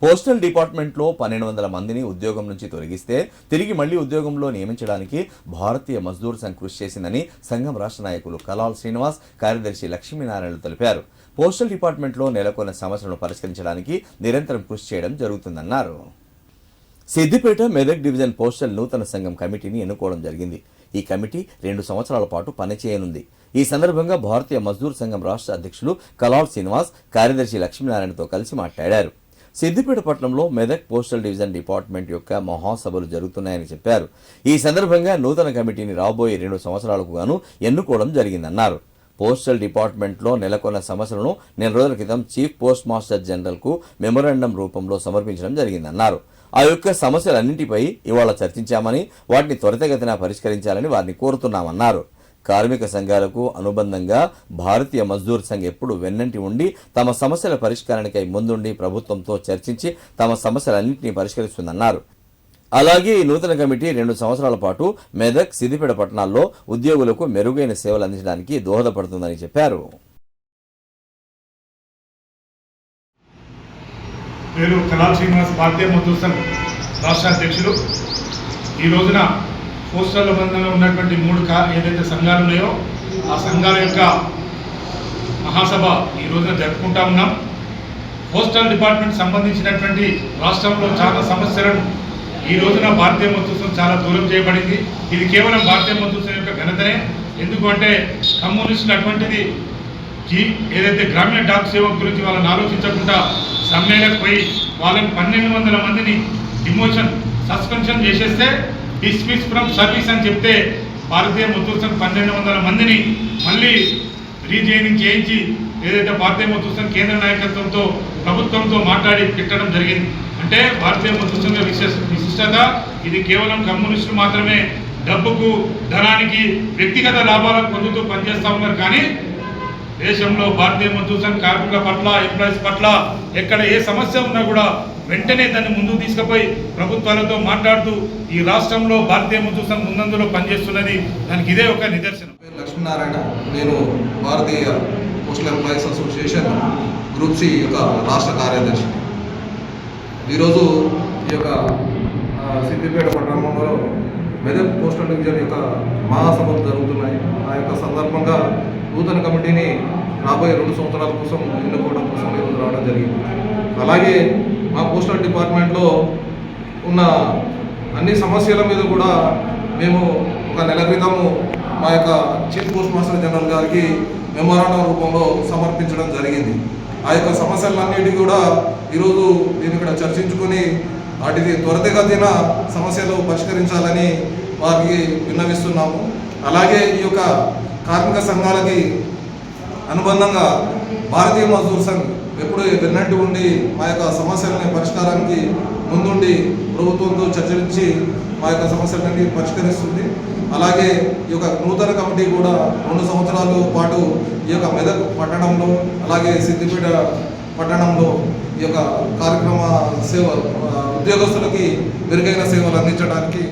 Postal డిపార్ట్మెంట్లో 1200 మందిని ఉద్యోగం నుంచి తొలగిస్తే తిరిగి మళ్లీ ఉద్యోగంలో నియమించడానికి భారతీయ మజ్దూర్ సంఘ్ కృషి చేసిందని సంఘం రాష్ట్ర నాయకులు కలాల్ శ్రీనివాస్, కార్యదర్శి లక్ష్మీనారాయణలు తెలిపారు. పోస్టల్ డిపార్ట్మెంట్లో నెలకొన్న సమస్యలను పరిష్కరించడానికి నిరంతరం కృషి చేయడం జరుగుతుందన్నారు. సిద్దిపేట మెదక్ డివిజన్ పోస్టల్ నూతన సంఘం కమిటీని ఎన్నుకోవడం జరిగింది. ఈ కమిటీ 2 సంవత్సరాల పాటు పనిచేయనుంది. ఈ సందర్భంగా భారతీయ మజ్దూర్ సంఘం రాష్ట్ర అధ్యక్షులు కలాల్ శ్రీనివాస్, కార్యదర్శి లక్ష్మీనారాయణతో కలిసి మాట్లాడారు. సిద్దిపేట పట్టణంలో మెదక్ పోస్టల్ డివిజన్ డిపార్ట్మెంట్ యొక్క మహాసభలు జరుగుతున్నాయని చెప్పారు. ఈ సందర్భంగా నూతన కమిటీని రాబోయే 2 సంవత్సరాలకు గాను ఎన్నుకోవడం జరిగిందన్నారు. పోస్టల్ డిపార్ట్మెంట్లో నెలకొన్న సమస్యలను 4 రోజుల క్రితం చీఫ్ పోస్ట్ మాస్టర్ జనరల్కు మెమొరాండం రూపంలో సమర్పించడం జరిగిందన్నారు. ఆ యొక్క సమస్యలన్నింటిపై ఇవాళ చర్చించామని, వాటిని త్వరితగతిన పరిష్కరించాలని వారిని కోరుతున్నామన్నారు. కార్మిక సంఘాలకు అనుబంధంగా భారతీయ మజ్దూర్ సంఘ్ ఎప్పుడు వెన్నంటి ఉండి తమ సమస్యల పరిష్కారానికై ముందుండి ప్రభుత్వంతో చర్చించి తమ సమస్యలన్నింటినీ పరిష్కరిస్తుందన్నారు. అలాగే ఈ నూతన కమిటీ 2 సంవత్సరాల పాటు మెదక్, సిద్దిపేట పట్టణాల్లో ఉద్యోగులకు మెరుగైన సేవలు అందించడానికి దోహదపడుతుందని చెప్పారు. పేరు కలాల్ శ్రీనివాస్, భారతీయ మజ్దూర్ సంఘ్ రాష్ట్ర అధ్యక్షులు. ఈ రోజున పోస్టల్ బంధంలో ఉన్నటువంటి 3 ఏదైతే సంఘాలు ఉన్నాయో ఆ సంఘాల యొక్క మహాసభ ఈ రోజున జరుపుకుంటా ఉన్నాం. పోస్టల్ డిపార్ట్మెంట్ సంబంధించినటువంటి రాష్ట్రంలో చాలా సమస్యలను ఈ రోజున భారతీయ మజ్దూర్ సంఘ్ చాలా దూరం చేయబడింది. ఇది కేవలం భారతీయ మజ్దూర్ సంఘ్ యొక్క ఘనతనే. ఎందుకంటే కమ్యూనిస్టులు అటువంటిది ఏదైతే గ్రామీణ డాక్ సేవకు గురించి వాళ్ళని ఆలోచించకుండా సమ్మెలకు పోయి వాళ్ళని 1200 మందిని సస్పెన్షన్ చేసేస్తే డిస్మిస్ ఫ్రమ్ సర్వీస్ అని చెప్తే భారతీయ మజ్దూర్ సంఘ్ 1200 మందిని మళ్ళీ రీజైనింగ్ చేయించి ఏదైతే భారతీయ మజ్దూర్ సంఘ్ కేంద్ర నాయకత్వంతో ప్రభుత్వంతో మాట్లాడి పెట్టడం జరిగింది. అంటే భారతీయ మజ్దూర్ సంఘ విశిష్టత ఇది కేవలం కమ్యూనిస్టులు మాత్రమే డబ్బుకు, ధనానికి, వ్యక్తిగత లాభాలకు పొందుతూ పనిచేస్తూ ఉన్నారు. కానీ దేశంలో భారతీయ మజ్దూర్ సంఘ్ కార్మికుల పట్ల, ఎంప్లాయీస్ పట్ల ఎక్కడ ఏ సమస్య ఉన్నా కూడా వెంటనే దాన్ని ముందుకు తీసుకుపోయి ప్రభుత్వాలతో మాట్లాడుతూ ఈ రాష్ట్రంలో భారతీయ మజ్దూర్ సంఘ్ ముందందులో పనిచేస్తున్నది. దానికి ఇదే ఒక నిదర్శనం. లక్ష్మీనారాయణ, నేను భారతీయ postal employees association group C యొక్క రాష్ట్ర కార్యదర్శి. ఈరోజు ఈ యొక్క సిద్దిపేట పట్టణంలో మెదక్ పోస్టల్ డివిజన్ యొక్క మహాసభలు జరుగుతున్నాయి. ఆ యొక్క సందర్భంగా నూతన కమిటీని రాబోయే 2 సంవత్సరాల కోసం ఎన్నుకోవడం కోసం ఈరోజు రావడం జరిగింది. అలాగే మా పోస్టల్ డిపార్ట్మెంట్లో ఉన్న అన్ని సమస్యల మీద కూడా మేము ఒక నెల క్రితము మా యొక్క చీఫ్ పోస్ట్ మాస్టర్ జనరల్ గారికి మెమొరాండం రూపంలో సమర్పించడం జరిగింది. ఆ యొక్క సమస్యలన్నిటికీ కూడా ఈరోజు దీన్ని ఇక్కడ చర్చించుకొని వాటిని త్వరితగతిన సమస్యలు పరిష్కరించాలని వారికి విన్నవిస్తున్నాము. అలాగే ఈ యొక్క కార్మిక సంఘాలకి అనుబంధంగా భారతీయ మజ్దూర్ సంఘ్ ఎప్పుడు వెన్నట్టు ఉండి మా యొక్క సమస్యలని పరిష్కారానికి ముందుండి ప్రభుత్వంతో చర్చించి మా యొక్క సమస్యలన్నీ పరిష్కరిస్తుంది. అలాగే ఈ యొక్క నూతన కమిటీ కూడా 2 సంవత్సరాల పాటు ఈ యొక్క మెదక్ పట్టణంలో అలాగే సిద్దిపేట పట్టణంలో ఈ యొక్క కార్యక్రమ సేవ ఉద్యోగస్తులకి మెరుగైన సేవలు అందించడానికి